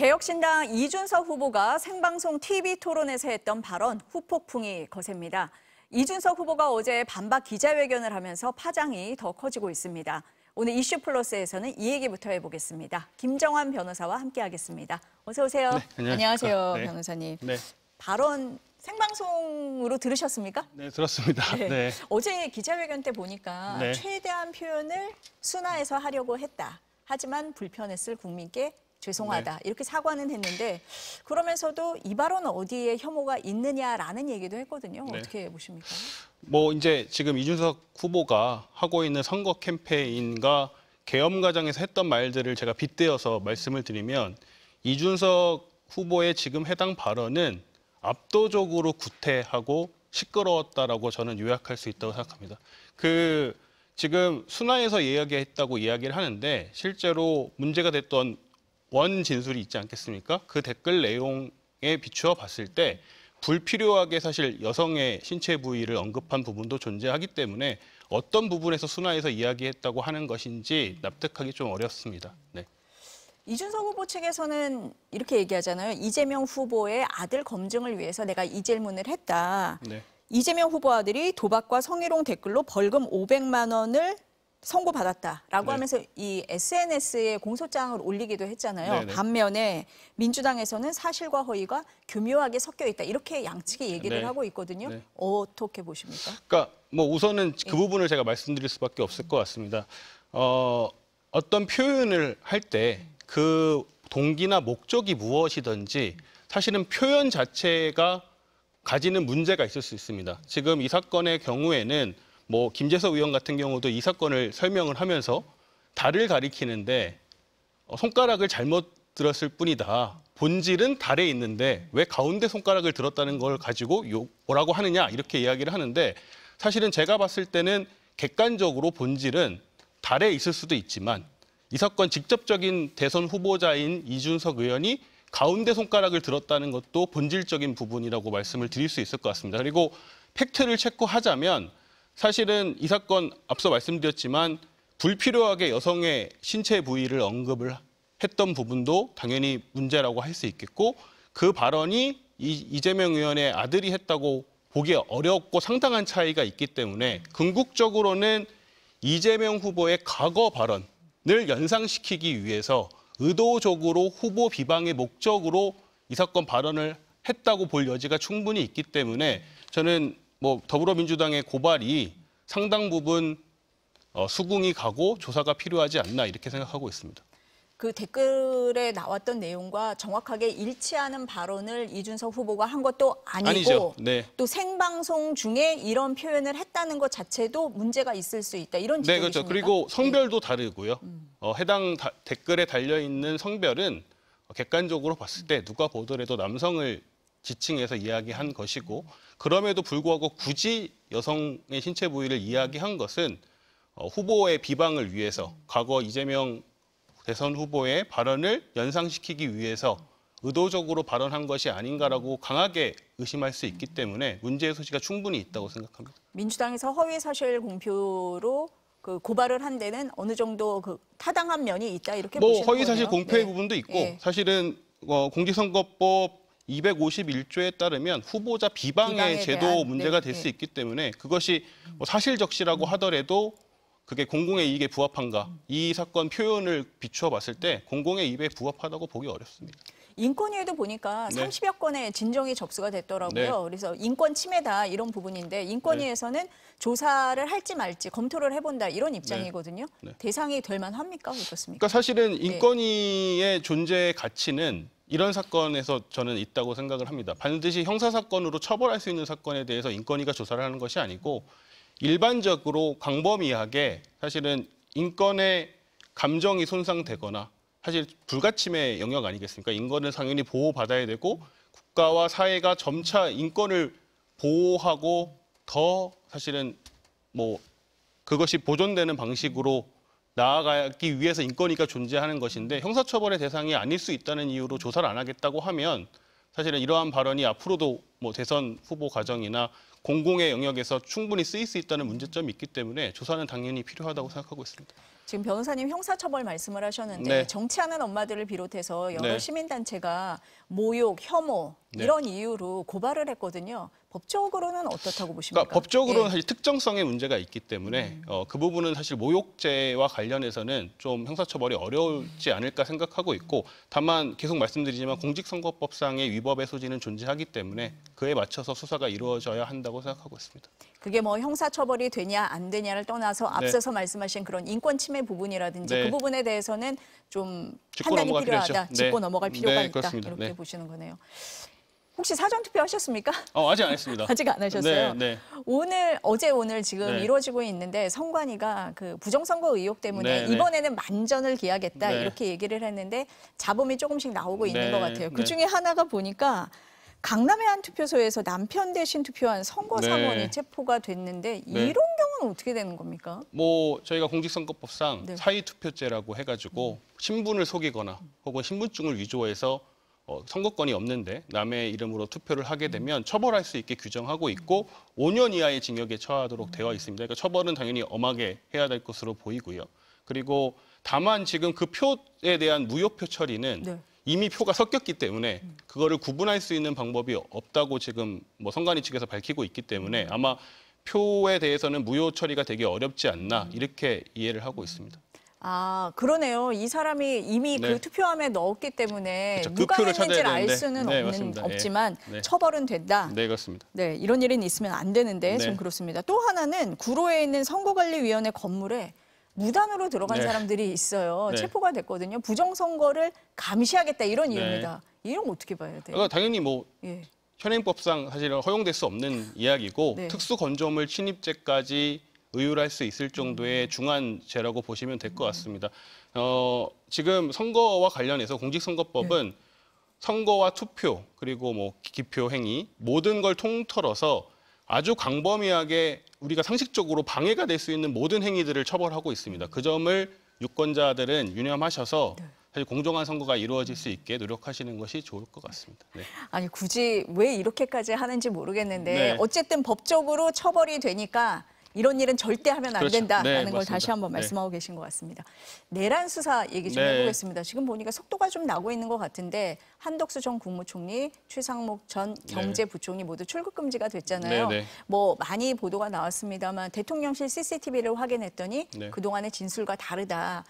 개혁신당 이준석 후보가 생방송 TV토론에서 했던 발언 후폭풍이 거셉니다. 이준석 후보가 어제 반박 기자회견을 하면서 파장이 더 커지고 있습니다. 오늘 이슈플러스에서는 이 얘기부터 해보겠습니다. 김정환 변호사와 함께하겠습니다. 어서 오세요. 네, 안녕하세요, 네. 변호사님. 네. 발언 생방송으로 들으셨습니까? 네, 들었습니다. 네. 네. 어제 기자회견 때 보니까 네. 최대한 표현을 순화해서 하려고 했다. 하지만 불편했을 국민께 죄송하다. 네. 이렇게 사과는 했는데 그러면서도 이 발언은 어디에 혐오가 있느냐라는 얘기도 했거든요. 네. 어떻게 보십니까? 뭐 이제 지금 이준석 후보가 하고 있는 선거 캠페인과 계엄 과정에서 했던 말들을 제가 빗대어서 말씀을 드리면 이준석 후보의 지금 해당 발언은 압도적으로 구태하고 시끄러웠다라고 저는 요약할 수 있다고 생각합니다. 지금 순화해서 이야기했다고 이야기를 하는데 실제로 문제가 됐던 원 진술이 있지 않겠습니까? 그 댓글 내용에 비추어 봤을 때 불필요하게 사실 여성의 신체 부위를 언급한 부분도 존재하기 때문에 어떤 부분에서 순화해서 이야기했다고 하는 것인지 납득하기 좀 어렵습니다. 네. 이준석 후보 측에서는 이렇게 얘기하잖아요. 이재명 후보의 아들 검증을 위해서 내가 이 질문을 했다. 네. 이재명 후보 아들이 도박과 성희롱 댓글로 벌금 500만 원을 선고받았다라고 네. 하면서 이 SNS에 공소장을 올리기도 했잖아요. 네네. 반면에 민주당에서는 사실과 허위가 교묘하게 섞여 있다. 이렇게 양측이 얘기를 네. 하고 있거든요. 네. 어떻게 보십니까? 그러니까 뭐 우선은 그 부분을 제가 말씀드릴 수밖에 없을 것 같습니다. 어떤 표현을 할 때 그 동기나 목적이 무엇이든지 사실은 표현 자체가 가지는 문제가 있을 수 있습니다. 지금 이 사건의 경우에는 뭐 김재석 의원 같은 경우도 이 사건을 설명을 하면서 달을 가리키는데 손가락을 잘못 들었을 뿐이다. 본질은 달에 있는데 왜 가운데 손가락을 들었다는 걸 가지고 뭐라고 하느냐 이렇게 이야기를 하는데 사실은 제가 봤을 때는 객관적으로 본질은 달에 있을 수도 있지만 이 사건 직접적인 대선 후보자인 이준석 의원이 가운데 손가락을 들었다는 것도 본질적인 부분이라고 말씀을 드릴 수 있을 것 같습니다. 그리고 팩트를 체크하자면 사실은 이 사건 앞서 말씀드렸지만 불필요하게 여성의 신체 부위를 언급을 했던 부분도 당연히 문제라고 할 수 있겠고 그 발언이 이재명 의원의 아들이 했다고 보기 어렵고 상당한 차이가 있기 때문에 궁극적으로는 이재명 후보의 과거 발언을 연상시키기 위해서 의도적으로 후보 비방의 목적으로 이 사건 발언을 했다고 볼 여지가 충분히 있기 때문에 저는 뭐 더불어민주당의 고발이 상당 부분 수긍이 가고 조사가 필요하지 않나 이렇게 생각하고 있습니다. 그 댓글에 나왔던 내용과 정확하게 일치하는 발언을 이준석 후보가 한 것도 아니고 네. 또 생방송 중에 이런 표현을 했다는 것 자체도 문제가 있을 수 있다. 이런 네, 지적이십니까? 그렇죠. 그리고 성별도 다르고요. 해당 댓글에 달려있는 성별은 객관적으로 봤을 때 누가 보더라도 남성을 지칭해서 이야기한 것이고 그럼에도 불구하고 굳이 여성의 신체 부위를 이야기한 것은 후보의 비방을 위해서 과거 이재명 대선 후보의 발언을 연상시키기 위해서 의도적으로 발언한 것이 아닌가라고 강하게 의심할 수 있기 때문에 문제의 소지가 충분히 있다고 생각합니다. 민주당에서 허위사실 공표로 그 고발을 한 데는 어느 정도 그 타당한 면이 있다 이렇게 보시는 거예요? 허위사실 공표의 네. 부분도 있고 네. 사실은 공직선거법 251조에 따르면 후보자 비방의 제도 대한, 문제가 네, 될 수 네. 있기 때문에 그것이 사실적시라고 하더라도 그게 공공의 이익에 부합한가 이 사건 표현을 비추어 봤을 때 공공의 이익에 부합하다고 보기 어렵습니다. 인권위에도 보니까 네. 30여 건의 진정이 접수가 됐더라고요. 네. 그래서 인권 침해다 이런 부분인데 인권위에서는 조사를 할지 말지 검토를 해본다 이런 입장이거든요. 네. 대상이 될 만합니까? 어떻습니까? 그러니까 사실은 인권위의 존재의 가치는 이런 사건에서 저는 있다고 생각을 합니다. 반드시 형사사건으로 처벌할 수 있는 사건에 대해서 인권위가 조사를 하는 것이 아니고 일반적으로 광범위하게 사실은 인권의 감정이 손상되거나 사실 불가침의 영역 아니겠습니까? 인권은 당연히 보호받아야 되고 국가와 사회가 점차 인권을 보호하고 더 사실은 뭐 그것이 보존되는 방식으로 나아가기 위해서 인권위가 존재하는 것인데 형사처벌의 대상이 아닐 수 있다는 이유로 조사를 안 하겠다고 하면 사실은 이러한 발언이 앞으로도 뭐 대선 후보 과정이나 공공의 영역에서 충분히 쓰일 수 있다는 문제점이 있기 때문에 조사는 당연히 필요하다고 생각하고 있습니다. 지금 변호사님 형사처벌 말씀을 하셨는데 네. 정치하는 엄마들을 비롯해서 여러 네. 시민단체가 모욕, 혐오 네. 이런 이유로 고발을 했거든요. 법적으로는 어떻다고 보십니까? 그러니까 법적으로는 예. 사실 특정성의 문제가 있기 때문에 그 부분은 사실 모욕죄와 관련해서는 좀 형사처벌이 어려울지 않을까 생각하고 있고, 다만 계속 말씀드리지만 공직선거법상의 위법의 소지는 존재하기 때문에 그에 맞춰서 수사가 이루어져야 한다고 생각하고 있습니다. 그게 뭐 형사처벌이 되냐 안 되냐를 떠나서 앞서서 말씀하신 그런 인권 침해 부분이라든지 네. 그 부분에 대해서는 좀 짚고 판단이 넘어갈 필요가 필요하다. 있죠. 짚고 네. 넘어갈 필요가 네, 있다. 그렇습니다. 이렇게 네. 보시는 거네요. 혹시 사전투표 하셨습니까? 아직 안 했습니다. 아직 안 하셨어요? 네, 네. 오늘 지금 네. 이루어지고 있는데 선관위가 그 부정선거 의혹 때문에 네, 네. 이번에는 만전을 기하겠다 네. 이렇게 얘기를 했는데 잡음이 조금씩 나오고 있는 네, 것 같아요. 그 네. 중에 하나가 보니까 강남의 한 투표소에서 남편 대신 투표한 선거사원이 네. 체포가 됐는데 네. 이런 경우는 어떻게 되는 겁니까? 뭐 저희가 공직선거법상 네. 사의투표죄라고 해가지고 신분을 속이거나 혹은 신분증을 위조해서 선거권이 없는데 남의 이름으로 투표를 하게 되면 처벌할 수 있게 규정하고 있고 5년 이하의 징역에 처하도록 되어 있습니다. 그러니까 처벌은 당연히 엄하게 해야 될 것으로 보이고요. 그리고 다만 지금 그 표에 대한 무효표 처리는 네. 이미 표가 섞였기 때문에 그거를 구분할 수 있는 방법이 없다고 지금 뭐 선관위 측에서 밝히고 있기 때문에 아마 표에 대해서는 무효 처리가 되게 어렵지 않나 이렇게 이해를 하고 있습니다. 아, 그러네요. 이 사람이 이미 네. 그 투표함에 넣었기 때문에 그렇죠. 그 누가 표를 했는지를 찾아야 알 되는데. 수는 네, 맞습니다. 없지만 네. 처벌은 된다. 네, 그렇습니다. 네, 이런 일은 있으면 안 되는데 네. 지금 그렇습니다. 또 하나는 구로에 있는 선거관리위원회 건물에 무단으로 들어간 네. 사람들이 있어요. 네. 체포가 됐거든요. 부정선거를 감시하겠다 이런 네. 이유입니다. 이런 거 어떻게 봐야 돼요? 그러니까 당연히 뭐 예. 현행법상 사실은 허용될 수 없는 이야기고 네. 특수건조물 침입죄까지 의율할 수 있을 정도의 중한 죄라고 보시면 될 것 같습니다. 지금 선거와 관련해서 공직선거법은 선거와 투표 그리고 뭐 기표 행위 모든 걸 통틀어서 아주 광범위하게 우리가 상식적으로 방해가 될 수 있는 모든 행위들을 처벌하고 있습니다. 그 점을 유권자들은 유념하셔서 사실 공정한 선거가 이루어질 수 있게 노력하시는 것이 좋을 것 같습니다. 네. 아니 굳이 왜 이렇게까지 하는지 모르겠는데 네. 어쨌든 법적으로 처벌이 되니까 이런 일은 절대 하면 안 그렇죠. 된다라는 네, 걸 맞습니다. 다시 한번 네. 말씀하고 계신 것 같습니다. 내란 수사 얘기 좀 네. 해보겠습니다. 지금 보니까 속도가 좀 나고 있는 것 같은데 한덕수 전 국무총리, 최상목 전 경제부총리 모두 출국 금지가 됐잖아요. 네, 네. 뭐 많이 보도가 나왔습니다만 대통령실 CCTV를 확인했더니 네. 그동안의 진술과 다르다.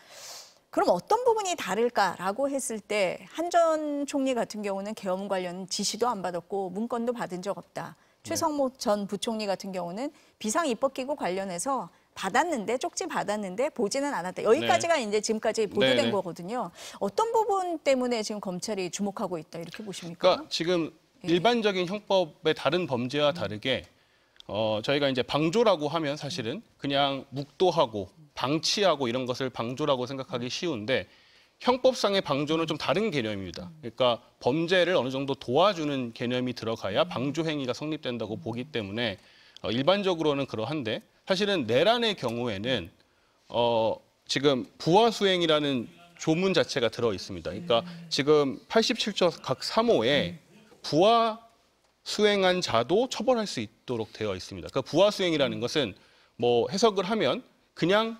그럼 어떤 부분이 다를까라고 했을 때 한 전 총리 같은 경우는 계엄 관련 지시도 안 받았고 문건도 받은 적 없다. 최성목 전 부총리 같은 경우는 비상입법기구 관련해서 받았는데 쪽지 받았는데 보지는 않았다. 여기까지가 이제 지금까지 보도된 네, 네. 거거든요. 어떤 부분 때문에 지금 검찰이 주목하고 있다 이렇게 보십니까? 그러니까 지금 일반적인 형법의 다른 범죄와 다르게 저희가 이제 방조라고 하면 사실은 그냥 묵도하고 방치하고 이런 것을 방조라고 생각하기 쉬운데 형법상의 방조는 좀 다른 개념입니다. 그러니까 범죄를 어느 정도 도와주는 개념이 들어가야 방조 행위가 성립된다고 보기 때문에 일반적으로는 그러한데 사실은 내란의 경우에는 지금 부하 수행이라는 조문 자체가 들어 있습니다. 그러니까 지금 87조 각 3호에 부하 수행한 자도 처벌할 수 있도록 되어 있습니다. 그 부하 수행이라는 것은 뭐 해석을 하면 그냥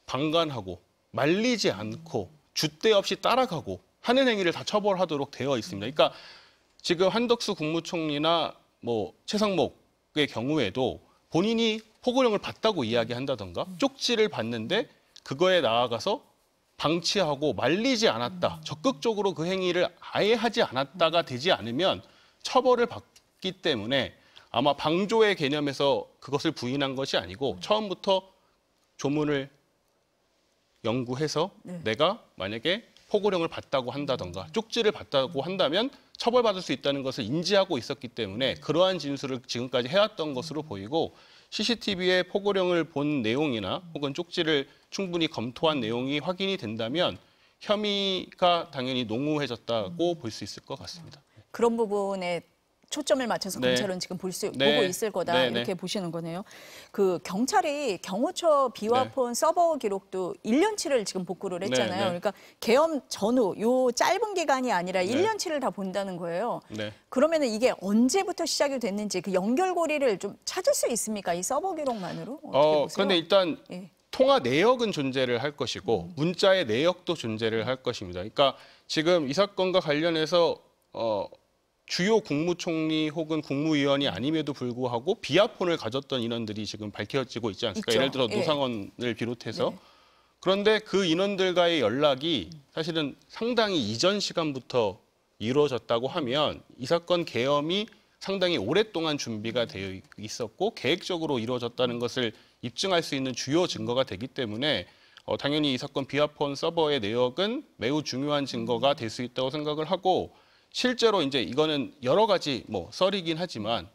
방관하고 말리지 않고 줏대 없이 따라가고 하는 행위를 다 처벌하도록 되어 있습니다. 그러니까 지금 한덕수 국무총리나 뭐 최상목의 경우에도 본인이 포고령을 받다고 이야기한다던가 쪽지를 받는데 그거에 나아가서 방치하고 말리지 않았다. 적극적으로 그 행위를 아예 하지 않았다가 되지 않으면 처벌을 받기 때문에 아마 방조의 개념에서 그것을 부인한 것이 아니고 처음부터 조문을 연구해서 내가 만약에 포고령을 받다고 한다던가 쪽지를 받다고 한다면 처벌받을 수 있다는 것을 인지하고 있었기 때문에 그러한 진술을 지금까지 해왔던 것으로 보이고 CCTV에 포고령을 본 내용이나 혹은 쪽지를 충분히 검토한 내용이 확인이 된다면 혐의가 당연히 농후해졌다고 볼 수 있을 것 같습니다. 그런 부분에 초점을 맞춰서 네. 검찰은 지금 보고 네. 있을 거다 네, 이렇게 네. 보시는 거네요. 그 경찰이 경호처 비화폰 서버 기록도 1년치를 지금 복구를 했잖아요. 네, 네. 그러니까 계엄 전후 요 짧은 기간이 아니라 네. 1년치를 다 본다는 거예요. 네. 그러면은 이게 언제부터 시작이 됐는지 그 연결고리를 좀 찾을 수 있습니까? 이 서버 기록만으로 어떻게 보세요? 그런데 일단 예. 통화 내역은 존재를 할 것이고 문자의 내역도 존재를 할 것입니다. 그러니까 지금 이 사건과 관련해서 주요 국무총리 혹은 국무위원이 아님에도 불구하고 비아폰을 가졌던 인원들이 지금 밝혀지고 있지 않습니까? 있죠. 예를 들어 예. 노상원을 비롯해서. 네. 그런데 그 인원들과의 연락이 사실은 상당히 이전 시간부터 이루어졌다고 하면 이 사건 계엄이 상당히 오랫동안 준비가 되어 있었고 계획적으로 이루어졌다는 것을 입증할 수 있는 주요 증거가 되기 때문에 당연히 이 사건 비아폰 서버의 내역은 매우 중요한 증거가 될 수 있다고 생각을 하고 실제로 이제 이거는 여러 가지 뭐 썰이긴 하지만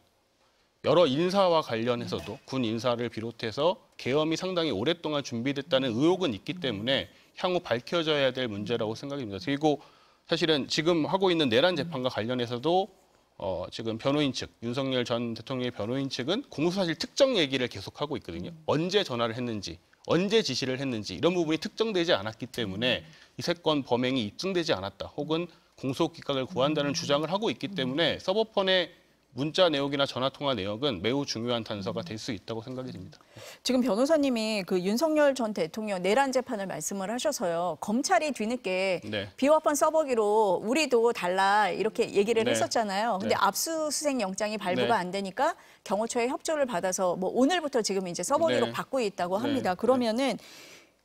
여러 인사와 관련해서도 군 인사를 비롯해서 계엄이 상당히 오랫동안 준비됐다는 의혹은 있기 때문에 향후 밝혀져야 될 문제라고 생각입니다. 그리고 사실은 지금 하고 있는 내란 재판과 관련해서도 지금 변호인 측, 윤석열 전 대통령의 변호인 측은 공소사실 특정 얘기를 계속하고 있거든요. 언제 전화를 했는지, 언제 지시를 했는지 이런 부분이 특정되지 않았기 때문에 이 사건 범행이 입증되지 않았다. 혹은 공소기각을 구한다는 주장을 하고 있기 때문에 서버폰의 문자 내역이나 전화통화 내역은 매우 중요한 단서가 될 수 있다고 생각이 듭니다. 지금 변호사님이 그 윤석열 전 대통령 내란 재판을 말씀을 하셔서요. 검찰이 뒤늦게 네. 비화폰 서버기로 우리도 달라 이렇게 얘기를 네. 했었잖아요. 근데 네. 압수수색 영장이 발부가 네. 안 되니까 경호처의 협조를 받아서 뭐 오늘부터 지금 이제 서버기로 네. 받고 있다고 네. 합니다. 그러면은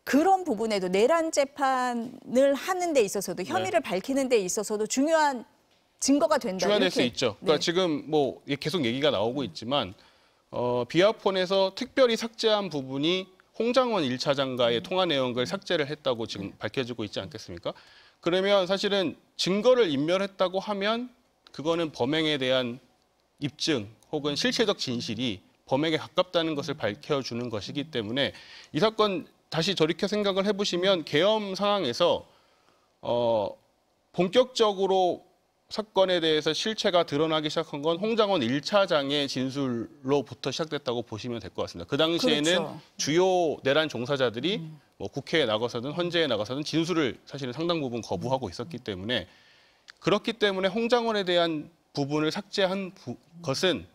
그런 부분에도 내란 재판을 하는 데 있어서도 혐의를 밝히는 데 있어서도 중요한 증거가 된다. 중요할 수 이렇게. 있죠. 그러니까 네. 지금 뭐 계속 얘기가 나오고 있지만 비아폰에서 특별히 삭제한 부분이 홍장원 1차장과의 통화 내용을 삭제를 했다고 지금 밝혀지고 있지 않겠습니까? 그러면 사실은 증거를 인멸했다고 하면 그거는 범행에 대한 입증 혹은 실체적 진실이 범행에 가깝다는 것을 밝혀주는 것이기 때문에 이 사건 다시 돌이켜 생각을 해보시면 계엄 상황에서 본격적으로 사건에 대해서 실체가 드러나기 시작한 건 홍장원 1차장의 진술로부터 시작됐다고 보시면 될 것 같습니다. 그 당시에는 그렇죠. 주요 내란 종사자들이 뭐 국회에 나가서든 헌재에 나가서든 진술을 사실은 상당 부분 거부하고 있었기 때문에 그렇기 때문에 홍장원에 대한 부분을 삭제한 것은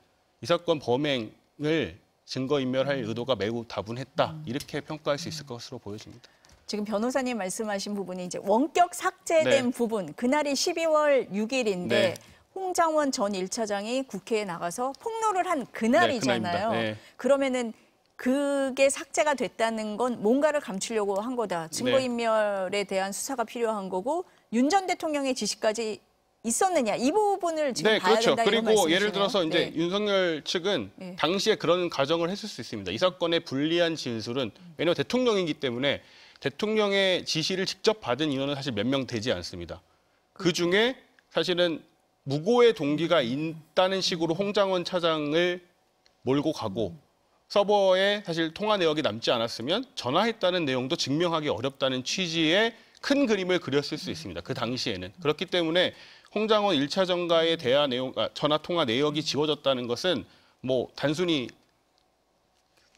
이 사건 범행을 증거인멸할 의도가 매우 다분했다. 이렇게 평가할 수 있을 것으로 보여집니다. 지금 변호사님 말씀하신 부분이 이제 원격 삭제된 네. 부분, 그날이 12월 6일인데 네. 홍장원 전 1차장이 국회에 나가서 폭로를 한 그날이잖아요. 그날입니다. 네. 그러면은 그게 삭제가 됐다는 건 뭔가를 감추려고 한 거다. 증거인멸에 대한 수사가 필요한 거고 윤 전 대통령의 지시까지 있었느냐 이 부분을 지금 네, 봐야 그렇죠. 된다 이런 그리고 말씀이시네요. 예를 들어서 이제 네. 윤석열 측은 네. 당시에 그런 가정을 했을 수 있습니다. 이 사건의 불리한 진술은 왜냐하면 대통령이기 때문에 대통령의 지시를 직접 받은 인원은 사실 몇 명 되지 않습니다. 그 중에 사실은 무고의 동기가 있다는 식으로 홍장원 차장을 몰고 가고 서버에 사실 통화 내역이 남지 않았으면 전화했다는 내용도 증명하기 어렵다는 취지의 큰 그림을 그렸을 수 있습니다. 그 당시에는. 그렇기 때문에 홍장원 1차장과의 대화 내용, 전화 통화 내역이 지워졌다는 것은 뭐 단순히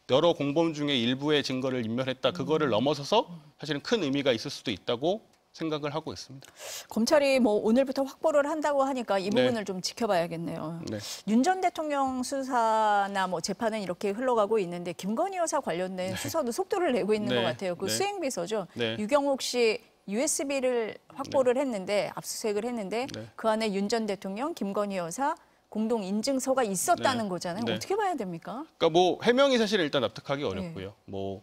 여러 공범 중에 일부의 증거를 인멸했다. 그거를 넘어서서 사실은 큰 의미가 있을 수도 있다고 생각을 하고 있습니다. 검찰이 뭐 오늘부터 확보를 한다고 하니까 이 네. 부분을 좀 지켜봐야겠네요. 네. 윤 전 대통령 수사나 뭐 재판은 이렇게 흘러가고 있는데 김건희 여사 관련된 수사도 속도를 내고 있는 네. 것 같아요. 그 네. 수행비서죠. 네. 유경옥 씨 USB를 확보를 했는데 압수수색을 했는데 네. 그 안에 윤 전 대통령, 김건희 여사 공동 인증서가 있었다는 네. 거잖아요. 네. 어떻게 봐야 됩니까? 그러니까 뭐 해명이 사실 일단 납득하기 어렵고요. 뭐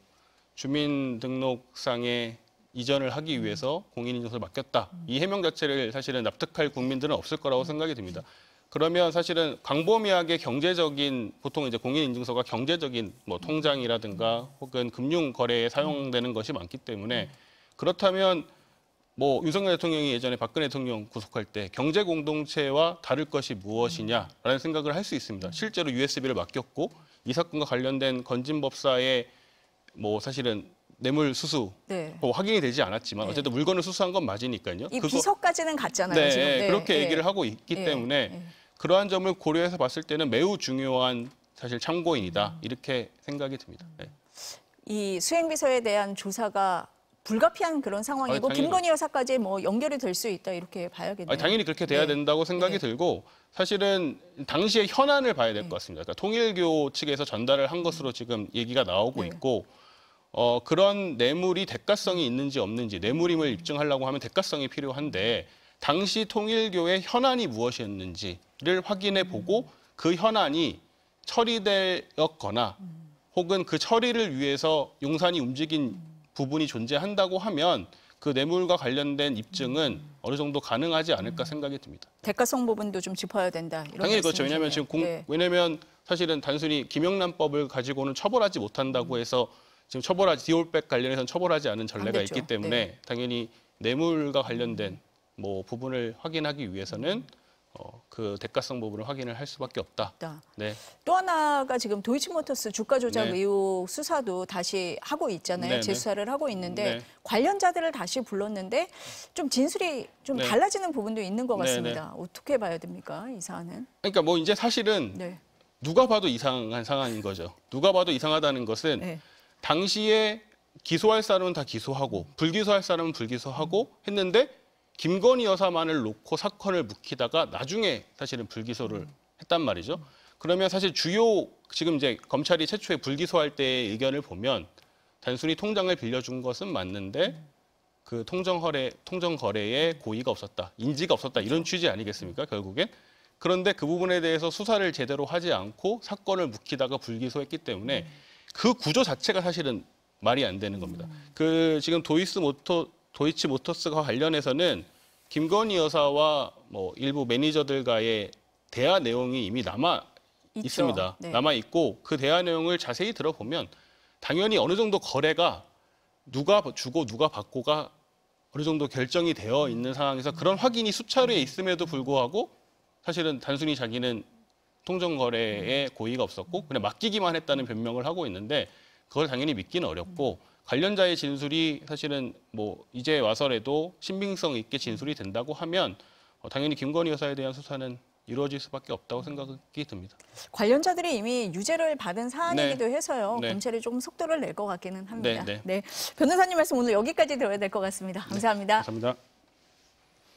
주민등록상에 이전을 하기 위해서 공인인증서를 맡겼다. 이 해명 자체를 사실은 납득할 국민들은 없을 거라고 생각이 듭니다. 그러면 사실은 광범위하게 경제적인 보통 이제 공인인증서가 경제적인 뭐 통장이라든가 혹은 금융 거래에 사용되는 것이 많기 때문에 그렇다면 뭐 윤석열 대통령이 예전에 박근혜 대통령 구속할 때 경제 공동체와 다를 것이 무엇이냐라는 생각을 할 수 있습니다. 실제로 USB를 맡겼고 이 사건과 관련된 건진법사의 뭐 사실은 뇌물 수수 네. 뭐 확인이 되지 않았지만 네. 어쨌든 물건을 수수한 건 맞으니까요. 이 비서까지는 갔잖아요. 네, 지금. 네, 그렇게 네. 얘기를 하고 있기 네, 때문에 네. 그러한 점을 고려해서 봤을 때는 매우 중요한 사실 참고인이다 이렇게 생각이 듭니다. 네. 이 수행비서에 대한 조사가 불가피한 그런 상황이고 당연히 김건희 여사까지 뭐 연결이 될 수 있다 이렇게 봐야겠네요. 당연히 그렇게 돼야 네. 된다고 생각이 네. 들고 사실은 당시의 현안을 봐야 될 것 같습니다. 그러니까 통일교 측에서 전달을 한 것으로 지금 얘기가 나오고 네. 있고 그런 뇌물이 대가성이 있는지 없는지, 뇌물임을 입증하려고 하면 대가성이 필요한데 당시 통일교의 현안이 무엇이었는지를 확인해 보고 그 현안이 처리되었거나 혹은 그 처리를 위해서 용산이 움직인 부분이 존재한다고 하면 그 뇌물과 관련된 입증은 어느 정도 가능하지 않을까 생각이 듭니다. 대가성 부분도 좀 짚어야 된다. 이런 당연히 그렇죠. 말씀이시네요. 왜냐하면 지금 왜냐하면 사실은 단순히 김영란법을 가지고는 처벌하지 못한다고 해서 지금 디올백 관련해서는 처벌하지 않은 전례가 됐죠. 있기 때문에 당연히 뇌물과 관련된 뭐 부분을 확인하기 위해서는 그 대가성 부분을 확인을 할 수밖에 없다. 네. 또 하나가 지금 도이치모터스 주가 조작 네. 의혹 수사도 다시 하고 있잖아요. 네, 네. 재수사를 하고 있는데 네. 관련자들을 다시 불렀는데 좀 진술이 좀 네. 달라지는 부분도 있는 것 네, 같습니다. 어떻게 봐야 됩니까, 이 사안은? 그러니까 뭐 이제 사실은 네. 누가 봐도 이상한 상황인 거죠. 누가 봐도 이상하다는 것은 네. 당시에 기소할 사람은 다 기소하고 불기소할 사람은 불기소하고 했는데 김건희 여사만을 놓고 사건을 묵히다가 나중에 사실은 불기소를 했단 말이죠. 그러면 사실 주요 지금 이제 검찰이 최초에 불기소할 때의 의견을 보면 단순히 통장을 빌려준 것은 맞는데 그 통정거래에 고의가 없었다, 인지가 없었다 이런 취지 아니겠습니까? 결국엔. 그런데 그 부분에 대해서 수사를 제대로 하지 않고 사건을 묵히다가 불기소했기 때문에 그 구조 자체가 사실은 말이 안 되는 겁니다. 그 지금 도이치 모터스가 관련해서는 김건희 여사와 뭐 일부 매니저들과의 대화 내용이 이미 남아 있습니다. 네. 남아 있고 그 대화 내용을 자세히 들어보면 당연히 어느 정도 거래가 누가 주고 누가 받고가 어느 정도 결정이 되어 있는 상황에서 그런 확인이 수차례 있음에도 불구하고 사실은 단순히 자기는 통정거래에 고의가 없었고 그냥 맡기기만 했다는 변명을 하고 있는데 그걸 당연히 믿기는 어렵고 관련자의 진술이 사실은 뭐 이제 와서라도 신빙성 있게 진술이 된다고 하면 당연히 김건희 여사에 대한 수사는 이루어질 수밖에 없다고 생각이 듭니다. 관련자들이 이미 유죄를 받은 사안이기도 해서요. 네. 검찰이 좀 속도를 낼 것 같기는 합니다. 네. 네. 변호사님 말씀 오늘 여기까지 들어야 될 것 같습니다. 감사합니다. 감사합니다.